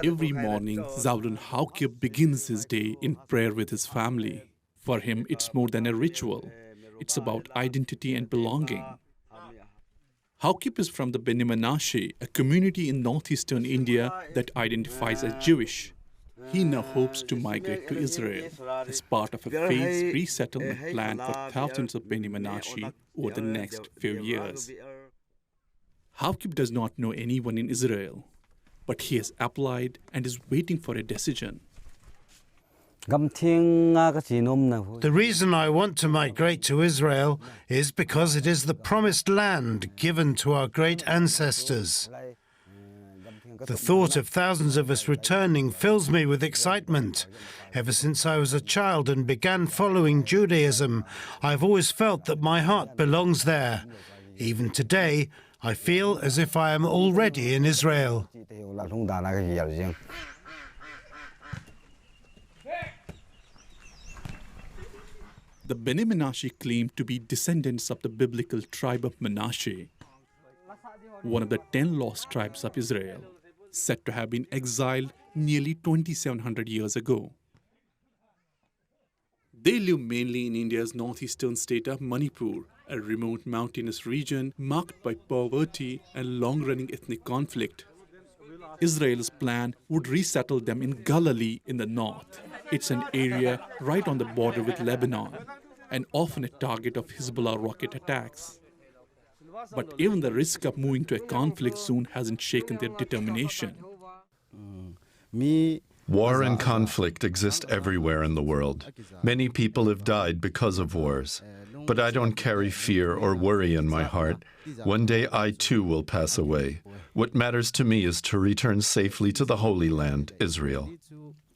Every morning, Zawrun Haukip begins his day in prayer with his family. For him, it's more than a ritual. It's about identity and belonging. Haukip is from the Beni Menashe, a community in northeastern India that identifies as Jewish. He now hopes to migrate to Israel as part of a phased resettlement plan for thousands of Beni Menashe over the next few years. Haukip does not know anyone in Israel, but he has applied and is waiting for a decision. The reason I want to migrate to Israel is because it is the promised land given to our great ancestors. The thought of thousands of us returning fills me with excitement. Ever since I was a child and began following Judaism, I've always felt that my heart belongs there. Even today, I feel as if I am already in Israel. The Beni Menashe claim to be descendants of the biblical tribe of Menashe, one of the 10 lost tribes of Israel, said to have been exiled nearly 2,700 years ago. They live mainly in India's northeastern state of Manipur, a remote mountainous region marked by poverty and long-running ethnic conflict. Israel's plan would resettle them in Galilee in the north. It's an area right on the border with Lebanon, and often a target of Hezbollah rocket attacks. But even the risk of moving to a conflict zone hasn't shaken their determination. War and conflict exist everywhere in the world. Many people have died because of wars. But I don't carry fear or worry in my heart. One day I too will pass away. What matters to me is to return safely to the Holy Land, Israel.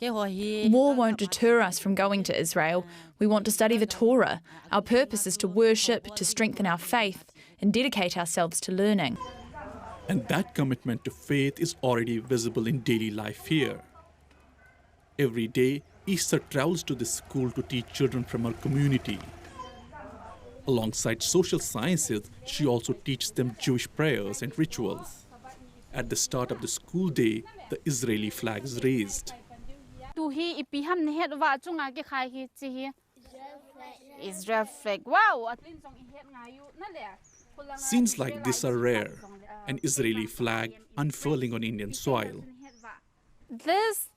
War won't deter us from going to Israel. We want to study the Torah. Our purpose is to worship, to strengthen our faith, and dedicate ourselves to learning. And that commitment to faith is already visible in daily life here. Every day, Easter travels to this school to teach children from her community. Alongside social sciences, she also teaches them Jewish prayers and rituals. At the start of the school day, the Israeli flag is raised. Israel flag. Wow! Scenes like this are rare, an Israeli flag unfurling on Indian soil. This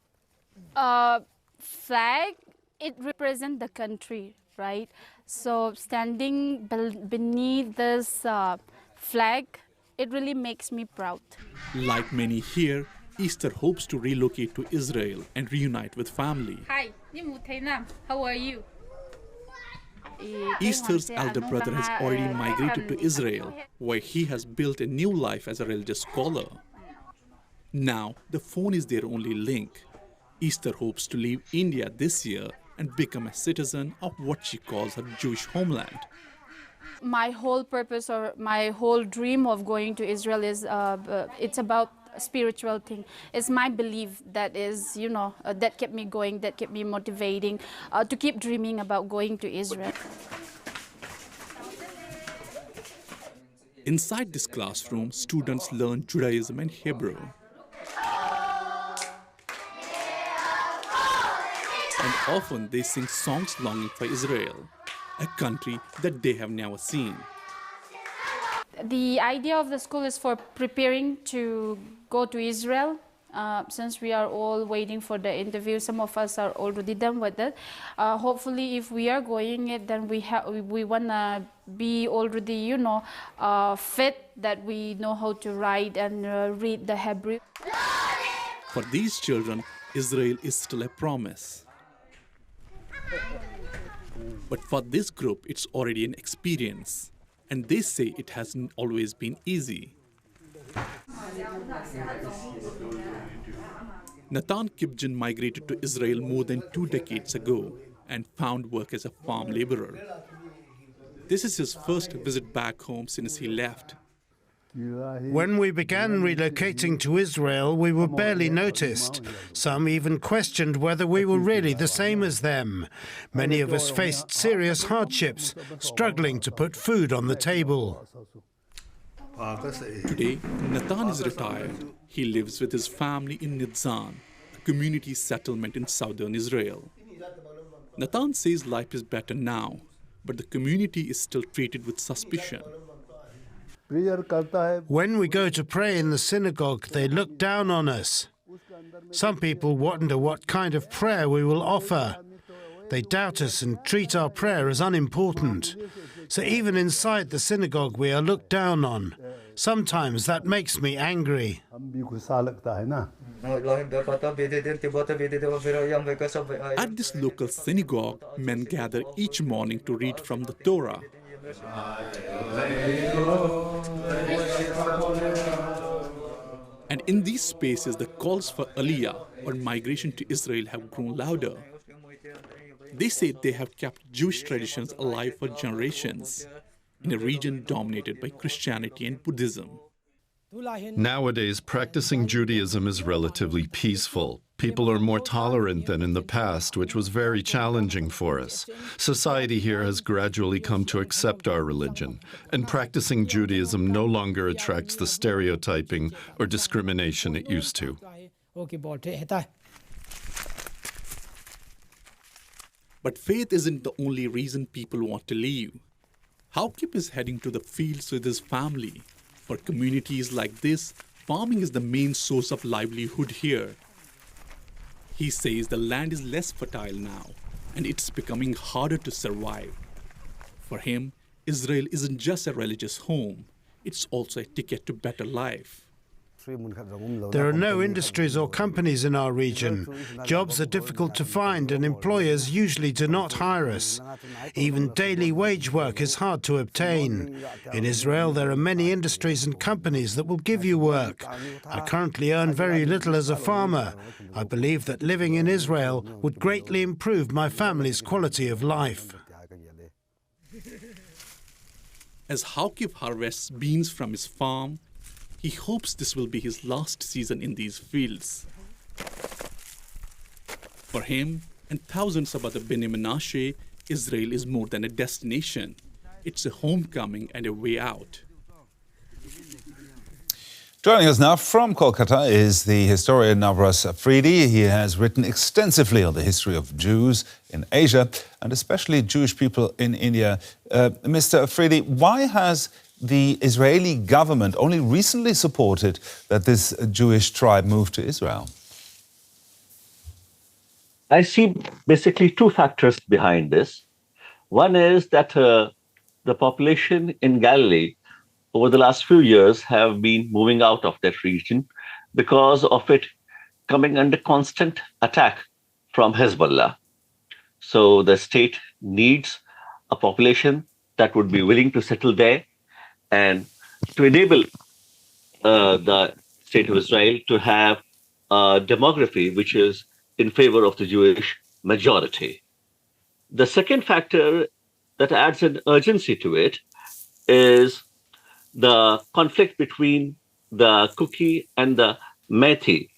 flag, it represents the country, right? So standing beneath this flag, it really makes me proud. Like many here, Easter hopes to relocate to Israel and reunite with family. Hi, how are you? Easter's elder brother has already migrated to Israel, where he has built a new life as a religious scholar. Now, the phone is their only link. Easter hopes to leave India this year and become a citizen of what she calls her Jewish homeland. My whole purpose or my whole dream of going to Israel is, it's about a spiritual thing. It's my belief that is, that kept me going, that kept me motivating to keep dreaming about going to Israel. Inside this classroom, students learn Judaism and Hebrew. And often they sing songs longing for Israel, a country that they have never seen. The idea of the school is for preparing to go to Israel. Since we are all waiting for the interview, some of us are already done with it. Hopefully, if we are going it, then we wanna be already, fit that we know how to write and read the Hebrew. For these children, Israel is still a promise. But for this group, it's already an experience. And they say it hasn't always been easy. Nathan Kibjan migrated to Israel more than 2 decades ago and found work as a farm laborer. This is his first visit back home since he left. When we began relocating to Israel, we were barely noticed. Some even questioned whether we were really the same as them. Many of us faced serious hardships, struggling to put food on the table. Today, Nathan is retired. He lives with his family in Nitzan, a community settlement in southern Israel. Nathan says life is better now, but the community is still treated with suspicion. When we go to pray in the synagogue, they look down on us. Some people wonder what kind of prayer we will offer. They doubt us and treat our prayer as unimportant. So even inside the synagogue, we are looked down on. Sometimes that makes me angry. At this local synagogue, men gather each morning to read from the Torah. And in these spaces, the calls for Aliyah, or migration to Israel, have grown louder. They say they have kept Jewish traditions alive for generations in a region dominated by Christianity and Buddhism. Nowadays, practicing Judaism is relatively peaceful. People are more tolerant than in the past, which was very challenging for us. Society here has gradually come to accept our religion, and practicing Judaism no longer attracts the stereotyping or discrimination it used to. But faith isn't the only reason people want to leave. Haukip is heading to the fields with his family. For communities like this, farming is the main source of livelihood here. He says the land is less fertile now, and it's becoming harder to survive. For him, Israel isn't just a religious home, it's also a ticket to better life. There are no industries or companies in our region. Jobs are difficult to find and employers usually do not hire us. Even daily wage work is hard to obtain. In Israel, there are many industries and companies that will give you work. I currently earn very little as a farmer. I believe that living in Israel would greatly improve my family's quality of life. As Haukip harvests beans from his farm, he hopes this will be his last season in these fields. For him and thousands of other Bnei Menashe, Israel is more than a destination. It's a homecoming and a way out. Joining us now from Kolkata is the historian Navras Aafreedi. He has written extensively on the history of Jews in Asia and especially Jewish people in India. Mr. Aafreedi, why has the Israeli government only recently supported that this Jewish tribe moved to Israel? I see basically two factors behind this. One is that the population in Galilee over the last few years have been moving out of that region because of it coming under constant attack from Hezbollah. So the state needs a population that would be willing to settle there and to enable the state of Israel to have a demography which is in favor of the Jewish majority. The second factor that adds an urgency to it is the conflict between the Kuki and the Methi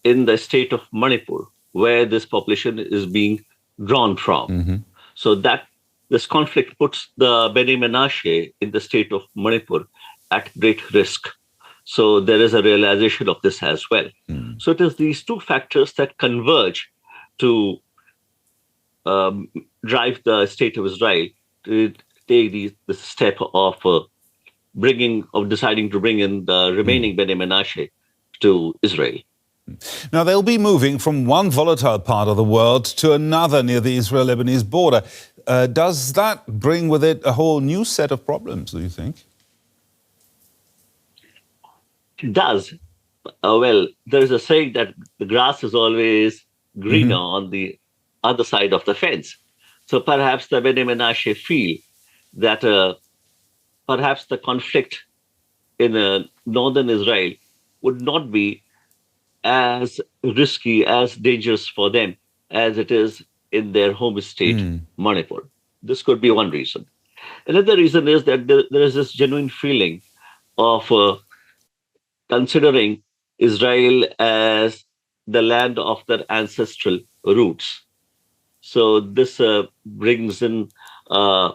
in the state of Manipur, where this population is being drawn from. Mm-hmm. So that this conflict puts the Bnei Menashe in the state of Manipur at great risk. So there is a realization of this as well. Mm. So it is these two factors that converge to drive the state of Israel to take the step of deciding to bring in the remaining Bnei Menashe to Israel. Now, they'll be moving from one volatile part of the world to another near the Israel-Lebanese border. Does that bring with it a whole new set of problems, do you think? It does. Well, there is a saying that the grass is always greener on the other side of the fence. So perhaps the Bnei Menashe feel that perhaps the conflict in northern Israel would not be as risky, as dangerous for them as it is in their home state, Manipur. This could be one reason. Another reason is that there is this genuine feeling of considering Israel as the land of their ancestral roots. So this brings in a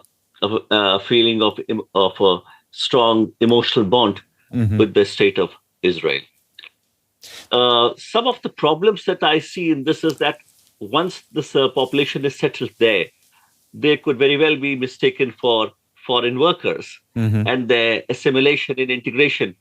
feeling of a strong emotional bond with the state of Israel. Some of the problems that I see in this is that once this population is settled there, they could very well be mistaken for foreign workers, and their assimilation and integration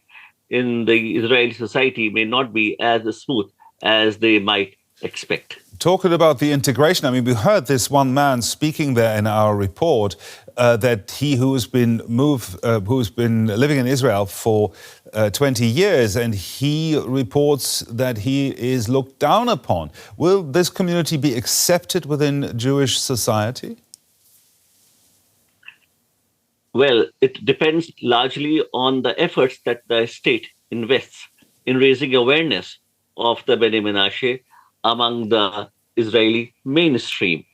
in the Israeli society may not be as smooth as they might expect. Talking about the integration, I mean, we heard this one man speaking there in our report that he who's been living in Israel for 20 years, and he reports that he is looked down upon. Will this community be accepted within Jewish society? Well, it depends largely on the efforts that the state invests in raising awareness of the Bnei Menashe among the Israeli mainstream.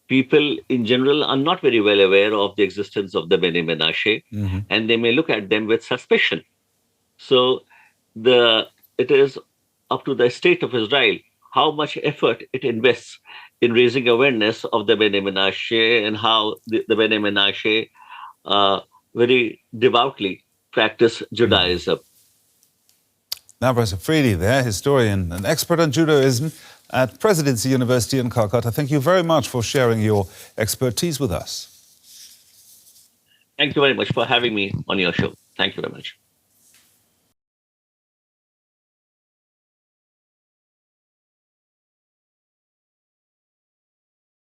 People in general are not very well aware of the existence of the Bnei Menashe, and they may look at them with suspicion. So it is up to the state of Israel how much effort it invests in raising awareness of the Bnei Menashe and how the Bnei Menashe very devoutly practice Judaism. Navras Aafreedi there, historian and expert on Judaism at Presidency University in Calcutta. Thank you very much for sharing your expertise with us. Thank you very much for having me on your show. Thank you very much.